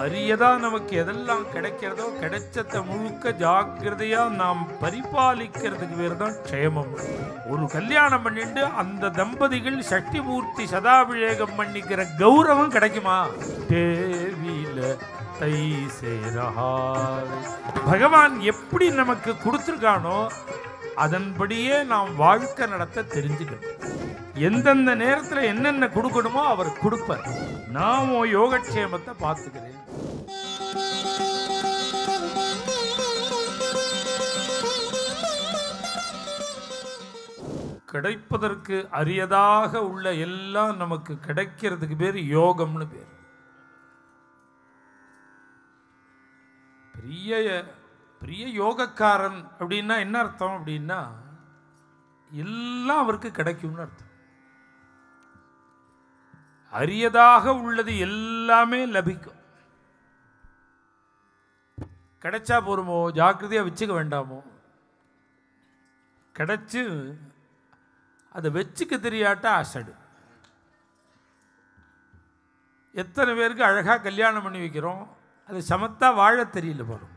அரியதா நமக்கு எதெல்லாம் கிடைக்கிறதோ கிடைச்சத முழுக்க ஜாக்கிரதையா நாம் பரிபாலிக்கிறதுக்கு பேர் தான் க்ஷேமம். ஒரு கல்யாணம் பண்ணிட்டு அந்த தம்பதிகள் சஷ்டி மூர்த்தி சதாபிஷேகம் பண்ணிக்கிற கௌரவம் கிடைக்குமா? தேவில தை சேரஹா. பகவான் எப்படி நமக்கு கொடுத்துருக்கானோ அதன்படியே நாம் வாழ்க்கை நடத்த தெரிஞ்சுக்கணும். எந்தெந்த நேரத்தில் என்னென்ன கொடுக்கணுமோ அவர் கொடுப்பார். நான் உன் யோகக்ஷேமத்தை பார்த்துக்கிறேன். கிடைப்பதற்கு அரியதாக உள்ள எல்லாம் நமக்கு கிடைக்கிறதுக்கு பேர் யோகம்னு பேர். பெரிய பெரிய யோகக்காரன் அப்படின்னா என்ன அர்த்தம்? அப்படின்னா எல்லாம் அவருக்கு கிடைக்கும்னு அர்த்தம். அரியதாக உள்ளது எல்லாமே லபிக்கும். கிடைச்சா போருமோ, ஜாக்கிரதையா வச்சுக்க வேண்டாமோ? கிடைச்சு அதை வச்சுக்க தெரியாட்டா அசடு. எத்தனை பேருக்கு அழகாக கல்யாணம் பண்ணி வைக்கிறோம், அது சமத்தா வாழ தெரியல பாருங்க.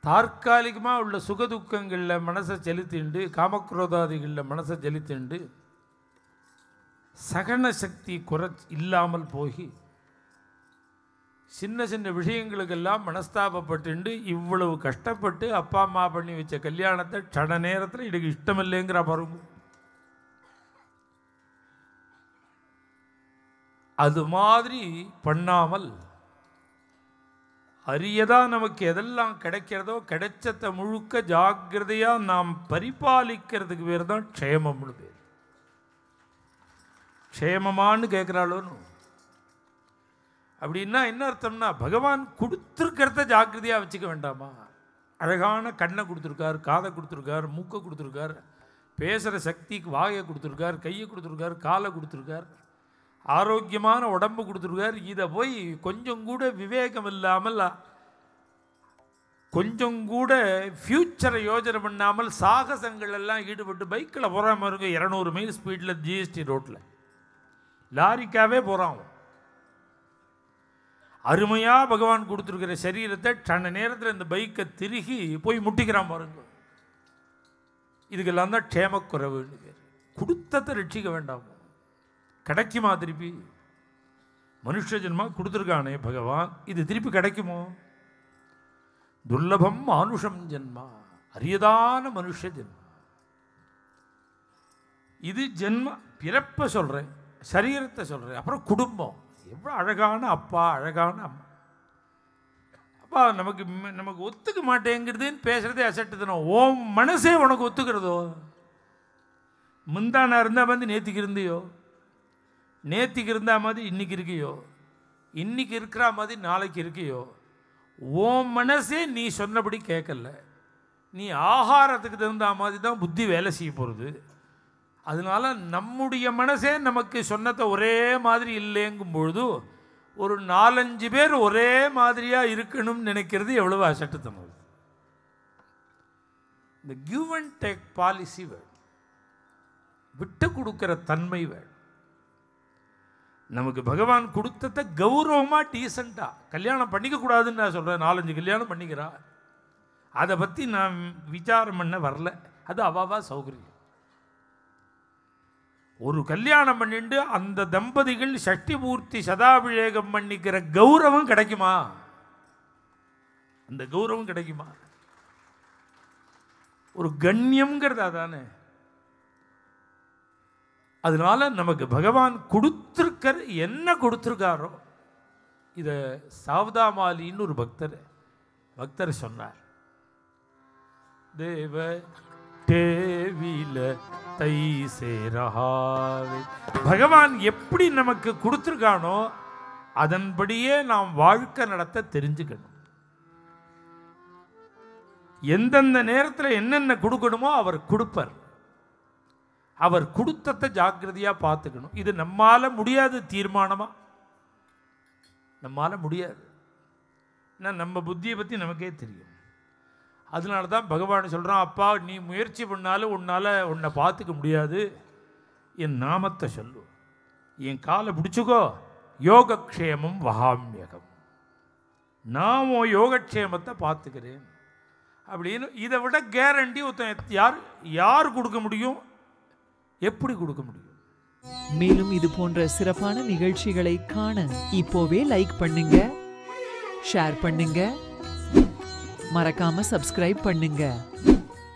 தற்காலிகமாக உள்ள சுகதுக்கங்களில் மனசை செலுத்திண்டு, காமக்ரோதாதிகளில் மனசை செலுத்திண்டு சகன சக்தி இல்லாமல் போய் சின்ன சின்ன விஷயங்களுக்கெல்லாம் மனஸ்தாபப்பட்டு இவ்வளவு கஷ்டப்பட்டு அப்பா அம்மா பண்ணி வச்ச கல்யாணத்தை சட நேரத்தில் எனக்கு இஷ்டமில்லைங்கிற பாருங்க. அது மாதிரி பண்ணாமல் அரியதா நமக்கு எதெல்லாம் கிடைக்கிறதோ கிடைச்சத முழுக்க ஜாக்கிரதையா நாம் பரிபாலிக்கிறதுக்கு பேர் தான் க்ஷேமம்னு பேர். க்ஷேமமானு கேட்குறாளோன்னு அப்படின்னா என்ன அர்த்தம்னா, பகவான் கொடுத்துருக்கிறத ஜாக்கிரதையாக வச்சுக்க வேண்டாமா? அழகான கண்ணை கொடுத்துருக்கார், காதை கொடுத்துருக்கார், மூக்கை கொடுத்துருக்கார், பேசுகிற சக்திக்கு வாயை கொடுத்துருக்கார், கையை கொடுத்துருக்கார், காலை கொடுத்துருக்கார், ஆரோக்கியமான உடம்பு கொடுத்துருக்கார். இதை போய் கொஞ்சம் கூட விவேகம் இல்லாமல், கொஞ்சம் கூட ஃப்யூச்சரை யோஜனை பண்ணாமல் சாகசங்கள் எல்லாம் ஈடுபட்டு பைக்கில் போகாமல் இருக்க 200 மைல் ஸ்பீடில் ஜிஎஸ்டி ரோட்டில் லாரிக்காவே போகிறான். அருமையாக பகவான் கொடுத்துருக்கிற சரீரத்தை சன நேரத்தில் இந்த பைக்கை திருகி போய் முட்டிக்கிறான் பாருங்க. இதுக்கெல்லாம் தான் க்ஷேமக்குறைவுன்னு பேர். கொடுத்தத்தை ரட்சிக்க வேண்டாமோ? கிடைக்குமா திருப்பி? மனுஷ ஜென்மா கொடுத்துருக்கானே பகவான், இது திருப்பி கிடைக்குமோ? துர்லபம் மானுஷம் ஜென்மா, அரியதான மனுஷ ஜென்மா. இது ஜென்ம பிறப்பை சொல்கிறேன், சரீரத்தை சொல்கிறேன். அப்புறம் குடும்பம். எவ்வளோ அழகான அப்பா, அழகான அம்மா. அப்பா நமக்கு ஒத்துக்க மாட்டேங்கிறதுன்னு பேசுகிறதே அசட்டுத்தனம். ஓம் மனசே உனக்கு ஒத்துக்கிறதோ? முந்தானா இருந்தால் வந்து நேத்திக்கு இருந்தியோ, நேத்திக்கு இருந்தா மாதிரி இன்னைக்கு இருக்கியோ, இன்னைக்கு இருக்கிற மாதிரி நாளைக்கு இருக்கியோ. ஓம் மனசே நீ சொன்னபடி கேட்கல. நீ ஆகாரத்துக்கு தகுந்த மாதிரி தான் புத்தி வேலை செய்ய போகிறது. அதனால நம்முடைய மனசே நமக்கு சொன்னதை ஒரே மாதிரி இல்லைங்கும் பொழுது ஒரு 4-5 பேர் ஒரே மாதிரியாக இருக்கணும்னு நினைக்கிறது எவ்வளவு அசட்டுத்தனம். இந்த கிவ் அண்ட் டேக் பாலிசி வேணும், விட்டு கொடுக்குற தன்மை வேணும். நமக்கு பகவான் கொடுத்ததை கௌரவமாக டீசெண்டாக கல்யாணம் பண்ணிக்கக்கூடாதுன்னு நான் சொல்கிறேன். 4-5 கல்யாணம் பண்ணிக்கிறா, அதை பற்றி நான் விசாரம் பண்ண வரல. அது அவாவா சௌகரியம். ஒரு கல்யாணம் பண்ணிட்டு அந்த தம்பதிகள் சஷ்டி மூர்த்தி சதாபிஷேகம் பண்ணிக்கிற கௌரவம் கிடைக்குமா? அந்த கௌரவம் கிடைக்குமா? ஒரு கண்ணியம்ங்கிறது அதானே. அதனால நமக்கு பகவான் கொடுத்துருக்கிற என்ன கொடுத்துருக்காரோ, இதை சாவதாமாலின்னு ஒரு பக்தர் சொன்னார். தேவ தேவில தை சேரஹாவே. பகவான் எப்படி நமக்கு கொடுத்துருக்கானோ அதன்படியே நாம் வாழ்க்கை நடத்த தெரிஞ்சுக்கணும். எந்தெந்த நேரத்தில் என்னென்ன கொடுக்கணுமோ அவர் கொடுப்பார். அவர் கொடுத்ததை ஜாக்கிரதையாக பார்த்துக்கணும். இது நம்மால் முடியாது, தீர்மானமாக நம்மால் முடியாது. ஏன்னா நம்ம புத்தியை பற்றி நமக்கே தெரியும். அதனால தான் பகவான் சொல்கிறான், அப்பா நீ முயற்சி பண்ணாலும் உன்னை பார்த்துக்க முடியாது, என் நாமத்தை சொல்லு, என் காலை பிடிச்சிக்கோ, யோகக்ஷேமம் வகாமியகம். நான் உன் யோகக்ஷேமத்தை பார்த்துக்கிறேன் அப்படின்னு. இதை விட கேரண்டி ஒருத்தன் யார் கொடுக்க முடியும்? எப்படி கொடுக்க முடியும்? மேலும் இது போன்ற சிறப்பான நிகழ்ச்சிகளை காண இப்போவே லைக் பண்ணுங்க, ஷேர் பண்ணுங்க, மறக்காம சப்ஸ்கிரைப் பண்ணுங்க.